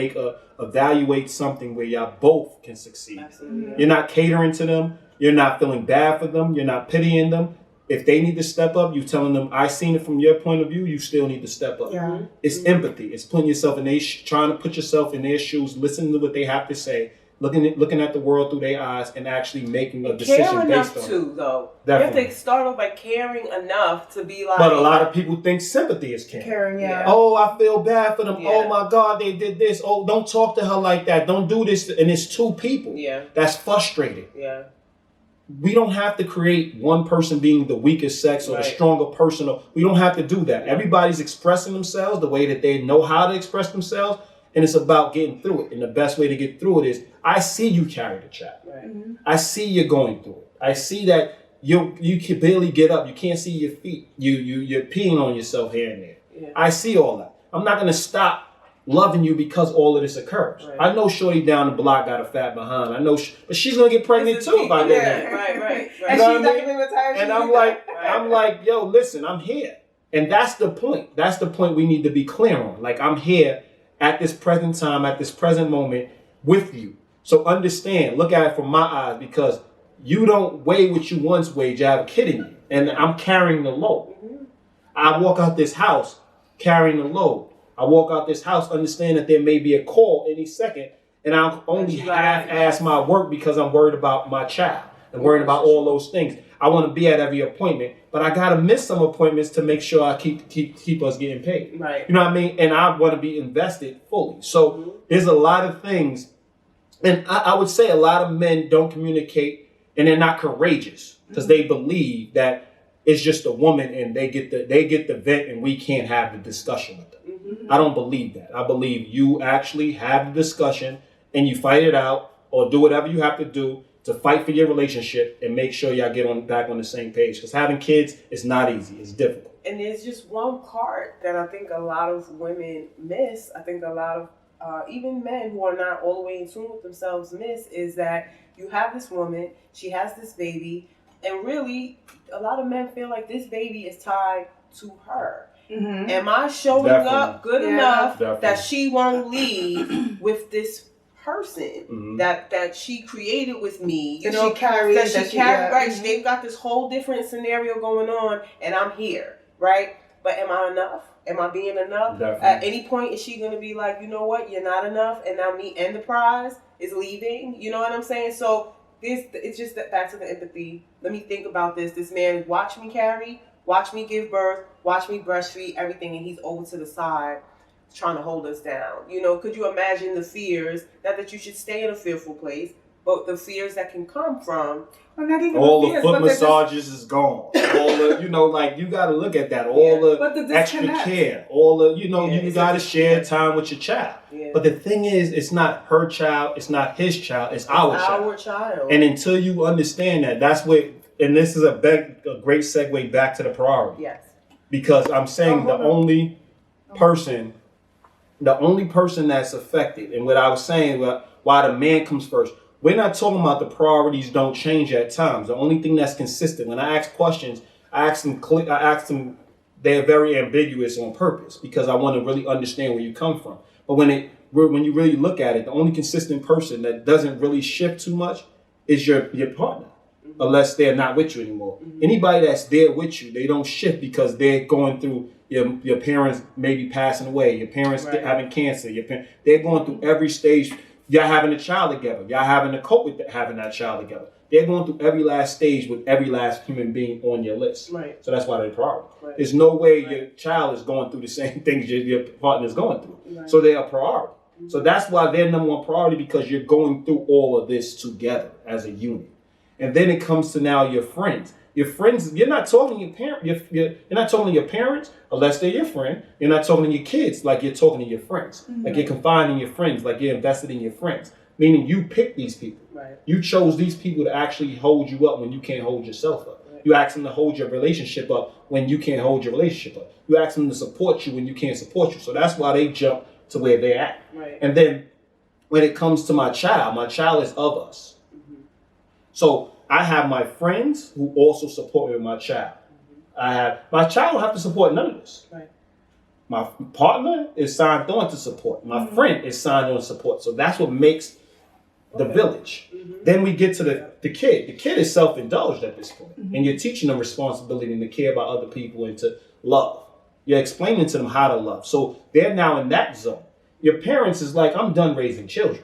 evaluate something where y'all both can succeed. Absolutely. You're not catering to them. You're not feeling bad for them. You're not pitying them. If they need to step up, you're telling them, I seen it from your point of view. You still need to step up. Yeah. It's empathy. It's putting yourself in trying to put yourself in their shoes, listening to what they have to say, looking at the world through their eyes, and actually making a decision Care based enough on too, it. though. Definitely. You have to start off by caring enough to be like. But a lot of people think sympathy is caring. Caring, yeah. Oh, I feel bad for them. Yeah. Oh my God, they did this. Oh, don't talk to her like that. Don't do this. And it's two people. Yeah. That's frustrated. Yeah. We don't have to create one person being the weakest sex or the stronger person. We don't have to do that. Everybody's expressing themselves the way that they know how to express themselves. And it's about getting through it. And the best way to get through it is, I see you carry the child. Right. I see you going through it. I see that you can barely get up. You can't see your feet. You're peeing on yourself here and there. Yeah. I see all that. I'm not going to stop loving you because all of this occurs. Right. I know Shorty down the block got a fat behind. I know, but she's going to get pregnant too by then. Right. And You know she's what I not mean? gonna retire. And I'm like, yo, listen, I'm here. And that's the point. That's the point we need to be clear on. Like, I'm here at this present time, at this present moment with you. So understand, look at it from my eyes, because you don't weigh what you once weighed. You have a kid in you. And I'm carrying the load. I walk out this house carrying the load. I walk out this house, understand that there may be a call any second, and I'll only half-ass my work because I'm worried about my child and worried about all those things. I want to be at every appointment, but I gotta miss some appointments to make sure I keep us getting paid. Right. You know what I mean? And I want to be invested fully. So there's a lot of things, and I would say a lot of men don't communicate, and they're not courageous because they believe that it's just a woman and they get the vent, and we can't have the discussion with them. I don't believe that. I believe you actually have the discussion and you fight it out, or do whatever you have to do to fight for your relationship and make sure y'all get back on the same page. Because having kids is not easy. It's difficult. And there's just one part that I think a lot of women miss. I think a lot of even men who are not all the way in tune with themselves miss, is that you have this woman, she has this baby, and really a lot of men feel like this baby is tied to her. Mm-hmm. Am I showing up good enough that she won't leave with this person that she created with me? You know, she carries, right? They've got this whole different scenario going on, and I'm here, right? But am I enough? Am I being enough? Definitely. At any point, is she going to be like, you know what, you're not enough, and now me and the prize is leaving? You know what I'm saying? So it's just that back to the empathy. Let me think about this. This man watched me carry, watched me give birth, watched me breastfeed, everything, and he's over to the side trying to hold us down. Could you imagine the fears, not that you should stay in a fearful place, but the fears that can come from not even all the fears, foot massages is gone. All the, you got to look at that. All the extra care. All the, you got to share time with your child. Yeah. But the thing is, it's not her child. It's not his child. It's our child. And until you understand that, that's what. And this is a great segue back to the priority. Yes. Because I'm saying the only person that's affected, and what I was saying, why the man comes first. We're not talking about the priorities don't change at times. The only thing that's consistent, when I ask questions, I ask them, they're very ambiguous on purpose because I want to really understand where you come from. But when you really look at it, the only consistent person that doesn't really shift too much is your partner, unless they're not with you anymore. Anybody that's there with you, they don't shift because they're going through your parents maybe passing away, your parents having cancer, they're going through every stage. Y'all having a child together. Y'all having to cope with having that child together. They're going through every last stage with every last human being on your list. Right. So that's why they're priority. Right. There's no way your child is going through the same things your partner is going through. Right. So they're a priority. So that's why they're number one priority, because you're going through all of this together as a unit. And then it comes to now your friends. Your friends, you're not talking to your parents. You're not talking to your parents unless they're your friend. You're not talking to your kids like you're talking to your friends. Like you're confined in your friends, like you're invested in your friends. Meaning you picked these people. Right. You chose these people to actually hold you up when you can't hold yourself up. Right. You ask them to hold your relationship up when you can't hold your relationship up. You ask them to support you when you can't support you. So that's why they jump to where they're at. Right. And then when it comes to my child is of us. So I have my friends who also support me with my child. My child don't have to support none of this. Right. My partner is signed on to support. My friend is signed on to support. So that's what makes the village. Then we get to the kid. The kid is self-indulged at this point. And you're teaching them responsibility and to care about other people and to love. You're explaining to them how to love. So they're now in that zone. Your parents is like, I'm done raising children.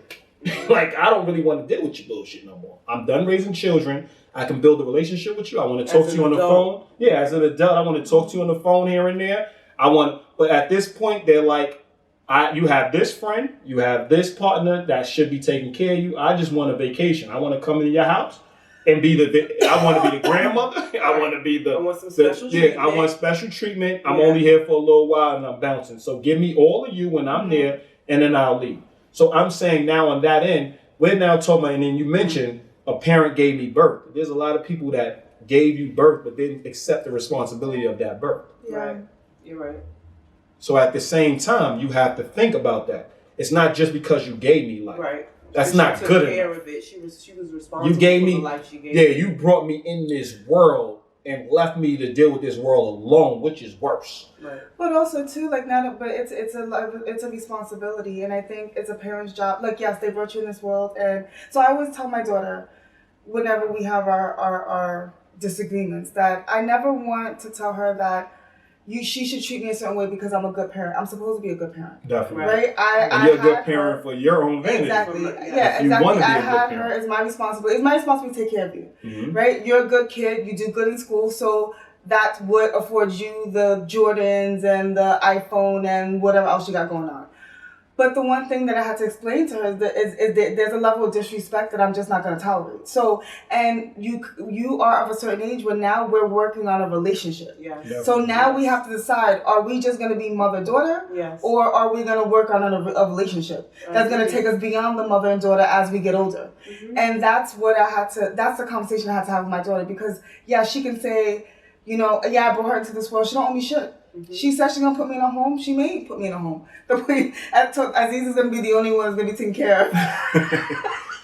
Like, I don't really want to deal with your bullshit no more. I'm done raising children. I can build a relationship with you. I want to talk to you on the phone. Yeah, as an adult, I want to talk to you on the phone here and there. But at this point, they're like, you have this friend, you have this partner that should be taking care of you. I just want a vacation. I want to come into your house and I want to be the grandmother. I want to be I want some special treatment. I want special treatment. I'm only here for a little while and I'm bouncing. So give me all of you when I'm there, and then I'll leave. So I'm saying now on that end, we're now talking about, and then you mentioned a parent gave me birth. There's a lot of people that gave you birth but didn't accept the responsibility of that birth. Yeah. Right. You're right. So at the same time, you have to think about that. It's not just because you gave me life. Right. That's not good enough. Of it. She was responsible for the life she gave me. Yeah, you brought me in this world and left me to deal with this world alone, which is worse. Right. But also too, like it's a responsibility, and I think it's a parent's job. Like, yes, they brought you in this world, and so I always tell my daughter, whenever we have our disagreements, that I never want to tell her that she should treat me a certain way because I'm a good parent. I'm supposed to be a good parent. Definitely. Right? And you're a good parent for your own vanity. Exactly. Yeah, exactly. I had her as my responsibility. It's my responsibility to take care of you. Right? You're a good kid. You do good in school. So that's what affords you the Jordans and the iPhone and whatever else you got going on. But the one thing that I had to explain to her is that there's a level of disrespect that I'm just not going to tolerate. So, and you are of a certain age where now we're working on a relationship. Yes. Yep. So now we have to decide, are we just going to be mother-daughter? Yes. Or are we going to work on a relationship that's going to take us beyond the mother and daughter as we get older? And that's that's the conversation I had to have with my daughter, because, yeah, she can say, I brought her into this world. She don't owe me shit. She said she's going to put me in a home. She may put me in a home. Aziz is going to be the only one who's going to be taken care of.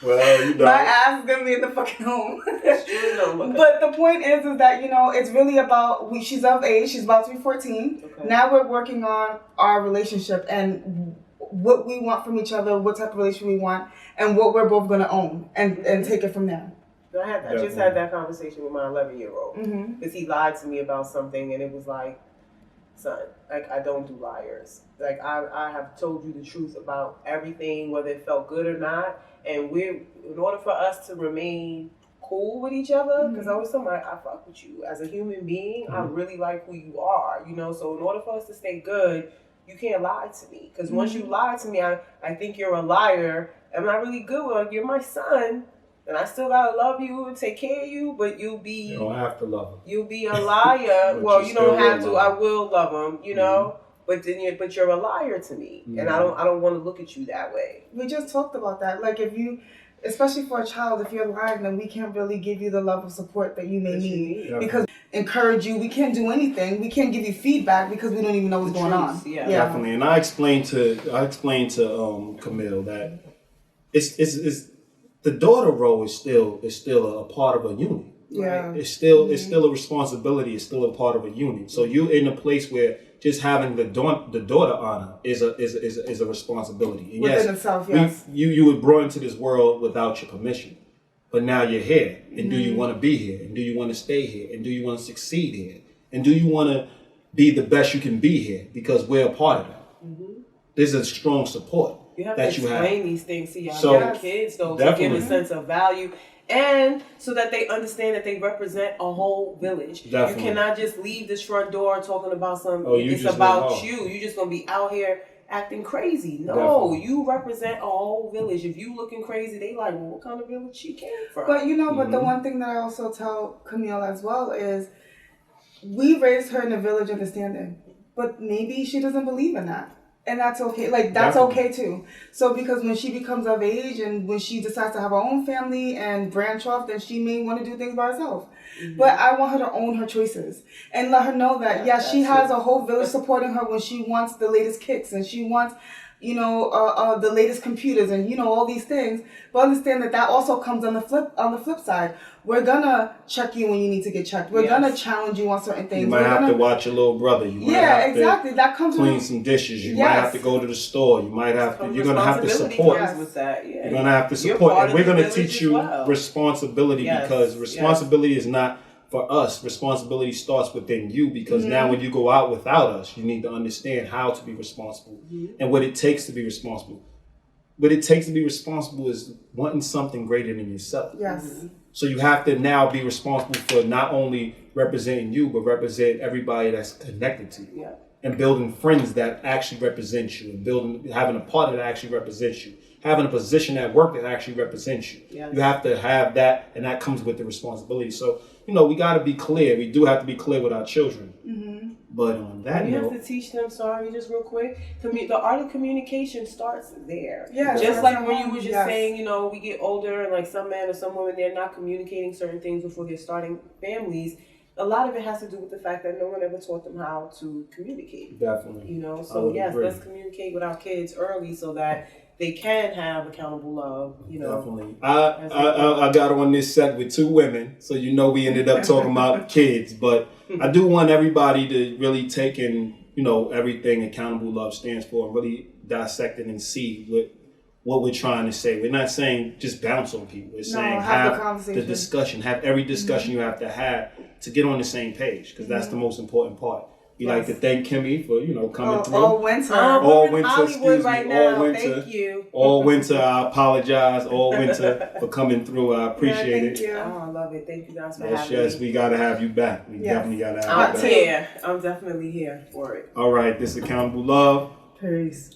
Well, my ass is going to be in the fucking home. But the point is that, it's really about, she's of age. She's about to be 14. Okay. Now we're working on our relationship and what we want from each other, what type of relationship we want, and what we're both going to own and take it from there. I just had that conversation with my 11-year-old because he lied to me about something, and it was like son. Like, I don't do liars. Like, I have told you the truth about everything, whether it felt good or not. And in order for us to remain cool with each other, because I always tell them, I fuck with you as a human being. I really like who you are, you know. So in order for us to stay good, you can't lie to me. Because once you lie to me, I think you're a liar. I'm not really good with it. You're my son, and I still gotta love you and take care of you. But You don't have to love him. You'll be a liar. Well, you don't have to. I will love him, you know. But then you're a liar to me, and I don't want to look at you that way. We just talked about that. Like, if you, especially for a child, if you're lying, then we can't really give you the love of support that you may need. Because encourage you, we can't do anything. We can't give you feedback because we don't even know what's going on. Yeah. Definitely. And I explained to Camille that it's the daughter role is still a part of a unit. Yeah. It's still a responsibility. It's still a part of a unit. So you're in a place where just having the daughter honor is a responsibility. And within itself, yes. You were brought into this world without your permission, but now you're here. And do you want to be here? And do you want to stay here? And do you want to succeed here? And do you want to be the best you can be here? Because we're a part of that. There's a strong support. You have to explain these things to your kids, though, to give a sense of value. And so that they understand that they represent a whole village. Definitely. You cannot just leave this front door talking about it's about you. You're just going to be out here acting crazy. No, definitely. You represent a whole village. If you looking crazy, they like, well, what kind of village she came from? But but the one thing that I also tell Camille as well is we raised her in a village understanding. But maybe she doesn't believe in that. And that's okay. Like, that's okay too. So, because when she becomes of age and when she decides to have her own family and branch off, then she may want to do things by herself. But I want her to own her choices and let her know that, she has a whole village supporting her when she wants the latest kicks and she wants, the latest computers and, all these things. But understand that also comes on the flip side. We're gonna check you when you need to get checked. We're gonna challenge you on certain things. You might have to watch your little brother. You might have to that comes clean some dishes. You might have to go to the store. You might have to. You're gonna have to support. With that. Yeah. You're gonna have to support, and we're gonna teach you responsibility because responsibility is not for us. Responsibility starts within you because now when you go out without us, you need to understand how to be responsible and what it takes to be responsible. What it takes to be responsible is wanting something greater than yourself. Yes. So you have to now be responsible for not only representing you, but represent everybody that's connected to you. Yeah. And building friends that actually represent you, and having a partner that actually represents you, having a position at work that actually represents you. Yes. You have to have that, and that comes with the responsibility. So, we got to be clear. We do have to be clear with our children. But on that you note, have to teach them. Sorry, just real quick. The art of communication starts there. Yeah, just like when you were just saying, we get older and like some men or some women, they're not communicating certain things before they're starting families. A lot of it has to do with the fact that no one ever taught them how to communicate. Definitely. So yes, let's communicate with our kids early so that they can have accountable love. Definitely. I got on this set with two women, so we ended up talking about kids, but I do want everybody to really take in, everything Accountable Love stands for and really dissect it and see what we're trying to say. We're not saying just bounce on people. We're saying have the discussion, have every discussion you have to get on the same page, because that's the most important part. We like to thank Kimmy for, coming through. Allwynter, excuse me. Thank you. Allwynter, I apologize. Allwynter for coming through. I appreciate it. Thank you. Oh, I love it. Thank you guys for having me. Yes, we got to have you back. We definitely got to have you back. Yeah, I'm definitely here for it. All right, this is Accountable Love. Peace.